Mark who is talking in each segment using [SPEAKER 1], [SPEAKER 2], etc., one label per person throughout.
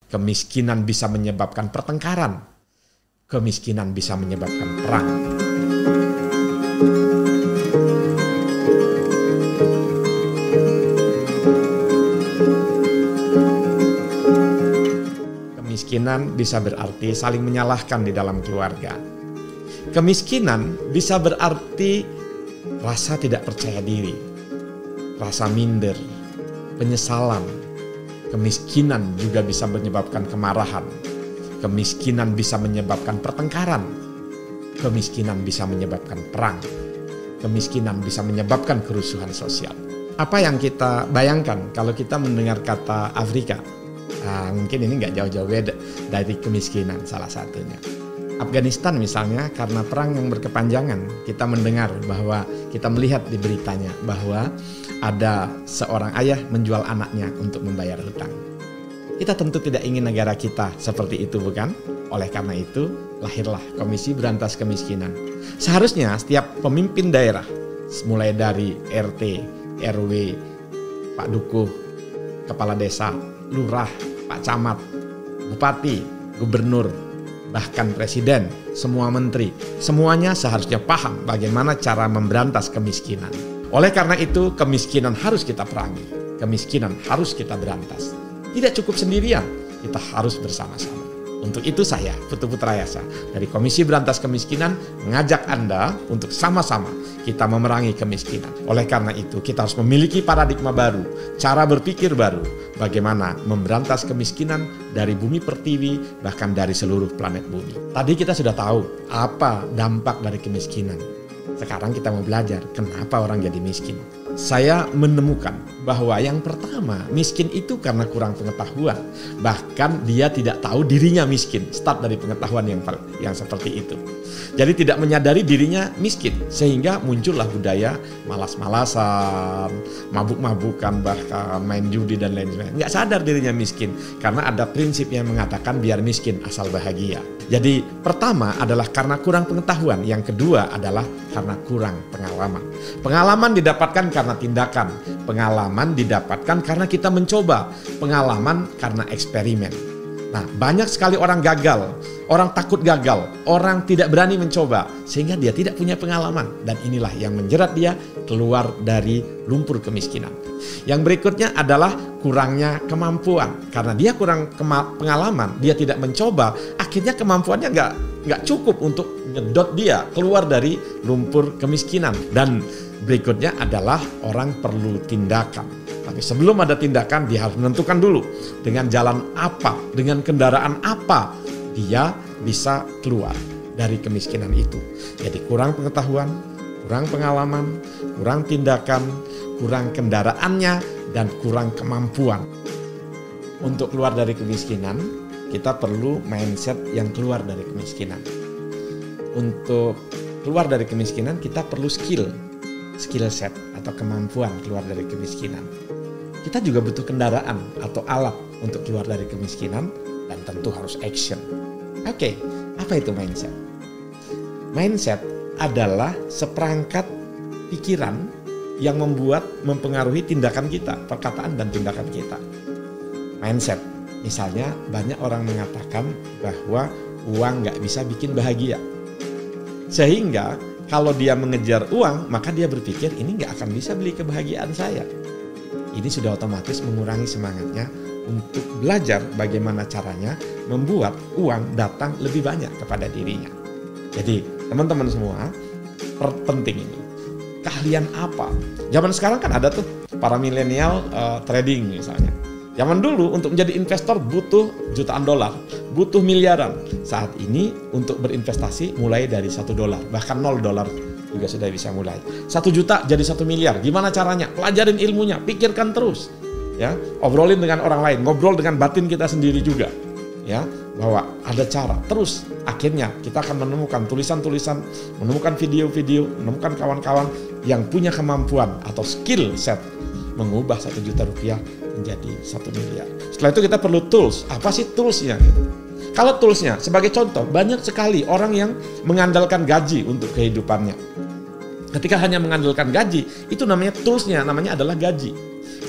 [SPEAKER 1] Kemiskinan bisa menyebabkan pertengkaran. Kemiskinan bisa menyebabkan perang. Kemiskinan bisa berarti saling menyalahkan di dalam keluarga. Kemiskinan bisa berarti rasa tidak percaya diri, rasa minder, penyesalan. Kemiskinan juga bisa menyebabkan kemarahan. Kemiskinan bisa menyebabkan pertengkaran. Kemiskinan bisa menyebabkan perang. Kemiskinan bisa menyebabkan kerusuhan sosial. Apa yang kita bayangkan kalau kita mendengar kata Afrika? Mungkin ini nggak jauh-jauh beda dari kemiskinan salah satunya. Afghanistan misalnya, karena perang yang berkepanjangan, kita mendengar bahwa, kita melihat di beritanya bahwa ada seorang ayah menjual anaknya untuk membayar hutang. Kita tentu tidak ingin negara kita seperti itu, bukan? Oleh karena itu, lahirlah Komisi Berantas Kemiskinan. Seharusnya setiap pemimpin daerah, mulai dari RT, RW, Pak Dukuh, Kepala Desa, Lurah, Pak Camat, Bupati, Gubernur, bahkan Presiden, semua menteri, semuanya seharusnya paham bagaimana cara memberantas kemiskinan. Oleh karena itu, kemiskinan harus kita perangi, kemiskinan harus kita berantas. Tidak cukup sendirian, kita harus bersama-sama. Untuk itu saya, Putu Putrayasa, dari Komisi Berantas Kemiskinan, mengajak Anda untuk sama-sama kita memerangi kemiskinan. Oleh karena itu, kita harus memiliki paradigma baru, cara berpikir baru, bagaimana memberantas kemiskinan dari bumi pertiwi, bahkan dari seluruh planet bumi. Tadi kita sudah tahu apa dampak dari kemiskinan. Sekarang kita mau belajar kenapa orang jadi miskin. Saya menemukan bahwa yang pertama, miskin itu karena kurang pengetahuan. Bahkan dia tidak tahu dirinya miskin. Start dari pengetahuan yang seperti itu. Jadi tidak menyadari dirinya miskin. Sehingga muncullah budaya malas-malasan, mabuk-mabukan, bahkan main judi dan lain sebagainya. Nggak sadar dirinya miskin. Karena ada prinsip yang mengatakan biar miskin asal bahagia. Jadi pertama adalah karena kurang pengetahuan. Yang kedua adalah karena kurang pengalaman. Pengalaman didapatkan karena tindakan. Pengalaman didapatkan karena kita mencoba. Pengalaman karena eksperimen. Nah, banyak sekali orang gagal, orang takut gagal, orang tidak berani mencoba, sehingga dia tidak punya pengalaman. Dan inilah yang menjerat dia keluar dari lumpur kemiskinan. Yang berikutnya adalah kurangnya kemampuan. Karena dia kurang pengalaman, dia tidak mencoba, akhirnya kemampuannya nggak cukup untuk nyedot dia keluar dari lumpur kemiskinan. Dan berikutnya adalah orang perlu tindakan. Tapi sebelum ada tindakan, dia harus menentukan dulu dengan jalan apa, dengan kendaraan apa dia bisa keluar dari kemiskinan itu. Jadi kurang pengetahuan, kurang pengalaman, kurang tindakan, kurang kendaraannya, dan kurang kemampuan. Untuk keluar dari kemiskinan, kita perlu mindset yang keluar dari kemiskinan. Untuk keluar dari kemiskinan, kita perlu skill set atau kemampuan keluar dari kemiskinan. Kita juga butuh kendaraan atau alat untuk keluar dari kemiskinan, dan tentu harus action. Oke, apa itu mindset? Mindset adalah seperangkat pikiran yang mempengaruhi tindakan kita, perkataan dan tindakan kita. Mindset, misalnya banyak orang mengatakan bahwa uang nggak bisa bikin bahagia. Sehingga kalau dia mengejar uang, maka dia berpikir ini nggak akan bisa beli kebahagiaan saya. Ini sudah otomatis mengurangi semangatnya untuk belajar bagaimana caranya membuat uang datang lebih banyak kepada dirinya. Jadi teman-teman semua, penting ini. Keahlian apa? Zaman sekarang kan ada tuh para milenial trading misalnya. Zaman dulu untuk menjadi investor butuh jutaan dolar, butuh miliaran. Saat ini untuk berinvestasi mulai dari $1, bahkan $0 juga sudah bisa mulai. 1 juta jadi 1 miliar. Gimana caranya? Pelajarin ilmunya, pikirkan terus. Ya, obrolin dengan orang lain, ngobrol dengan batin kita sendiri juga. Ya, bahwa ada cara. Terus akhirnya kita akan menemukan tulisan-tulisan, menemukan video-video, menemukan kawan-kawan yang punya kemampuan atau skill set mengubah 1 juta rupiah menjadi 1 miliar. Setelah itu kita perlu tools. Apa sih toolsnya? Kalau toolsnya, sebagai contoh, banyak sekali orang yang mengandalkan gaji untuk kehidupannya. Ketika hanya mengandalkan gaji, itu namanya toolsnya, namanya adalah gaji.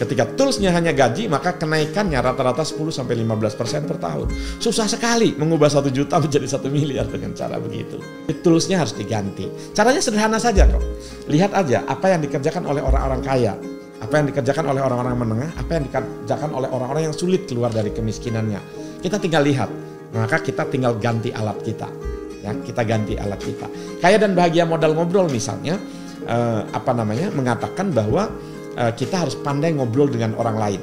[SPEAKER 1] Ketika toolsnya hanya gaji, maka kenaikannya rata-rata 10-15% per tahun. Susah sekali mengubah 1 juta menjadi 1 miliar dengan cara begitu. Toolsnya harus diganti. Caranya sederhana saja kok. Lihat aja apa yang dikerjakan oleh orang-orang kaya, apa yang dikerjakan oleh orang-orang menengah, apa yang dikerjakan oleh orang-orang yang sulit keluar dari kemiskinannya. Kita tinggal lihat, maka kita tinggal ganti alat kita. Ya, kita ganti alat kita. Kaya dan Bahagia Modal Ngobrol misalnya, mengatakan bahwa kita harus pandai ngobrol dengan orang lain,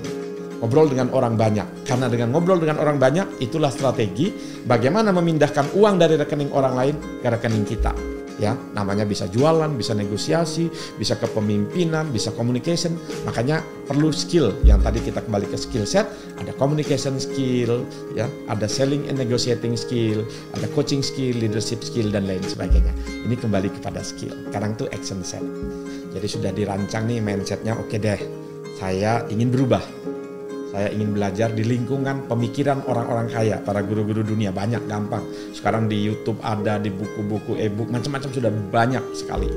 [SPEAKER 1] ngobrol dengan orang banyak. Karena dengan ngobrol dengan orang banyak, itulah strategi bagaimana memindahkan uang dari rekening orang lain ke rekening kita. Ya, namanya bisa jualan, bisa negosiasi, bisa kepemimpinan, bisa communication. Makanya perlu skill. Yang tadi kita kembali ke skill set, ada communication skill, ya, ada selling and negotiating skill, ada coaching skill, leadership skill dan lain sebagainya. Ini kembali kepada skill. Sekarang tuh action set. Jadi sudah dirancang nih mindsetnya, oke deh, saya ingin berubah. Saya ingin belajar di lingkungan pemikiran orang-orang kaya, para guru-guru dunia, banyak, gampang. Sekarang di YouTube ada, di buku-buku e-book, macam-macam sudah banyak sekali.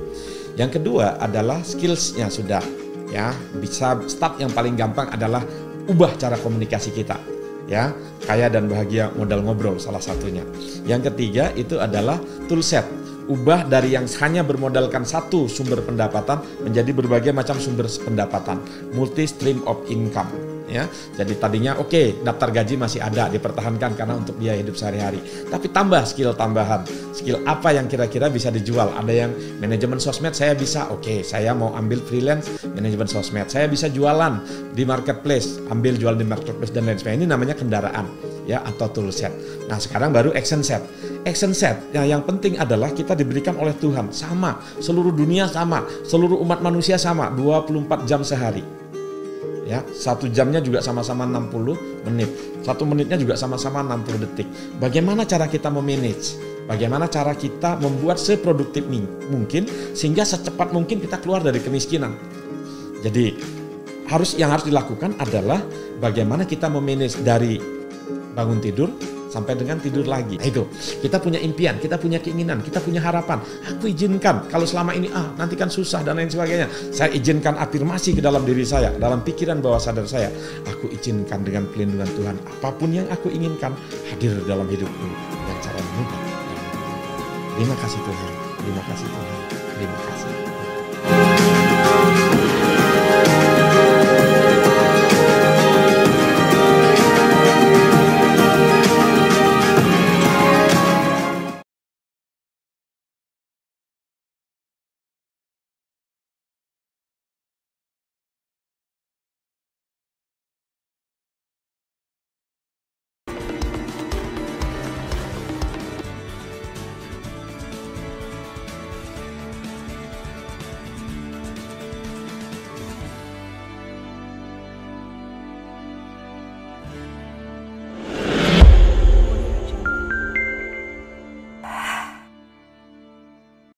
[SPEAKER 1] Yang kedua adalah skills-nya sudah, ya, bisa start yang paling gampang adalah ubah cara komunikasi kita. Ya, Kaya dan Bahagia Modal Ngobrol salah satunya. Yang ketiga itu adalah toolset. Ubah dari yang hanya bermodalkan satu sumber pendapatan menjadi berbagai macam sumber pendapatan, multi stream of income. Ya, jadi tadinya daftar gaji masih ada, dipertahankan karena untuk biaya hidup sehari-hari. Tapi tambah skill tambahan. Skill apa yang kira-kira bisa dijual? Ada yang manajemen sosmed saya bisa, saya mau ambil freelance manajemen sosmed. Saya bisa jualan di marketplace, ambil jual di marketplace dan lain sebagainya. Ini namanya kendaraan, ya, atau tool set. Nah, sekarang baru action set. Action set, yang penting adalah kita diberikan oleh Tuhan sama, seluruh dunia sama, seluruh umat manusia sama, 24 jam sehari. Ya, 1 jamnya juga sama-sama 60 menit. 1 menitnya juga sama-sama 60 detik. Bagaimana cara kita memanage? Bagaimana cara kita membuat seproduktif mungkin sehingga secepat mungkin kita keluar dari kemiskinan. Jadi, yang harus dilakukan adalah bagaimana kita memanage dari bangun tidur sampai dengan tidur lagi. Nah, itu kita punya impian, kita punya keinginan, kita punya harapan. Aku izinkan kalau selama ini nanti kan susah dan lain sebagainya. Saya izinkan afirmasi ke dalam diri saya, dalam pikiran bawah sadar saya. Aku izinkan dengan pelindungan Tuhan, apapun yang aku inginkan hadir dalam hidupku dengan cara mudah. Terima kasih Tuhan, terima kasih Tuhan, terima kasih.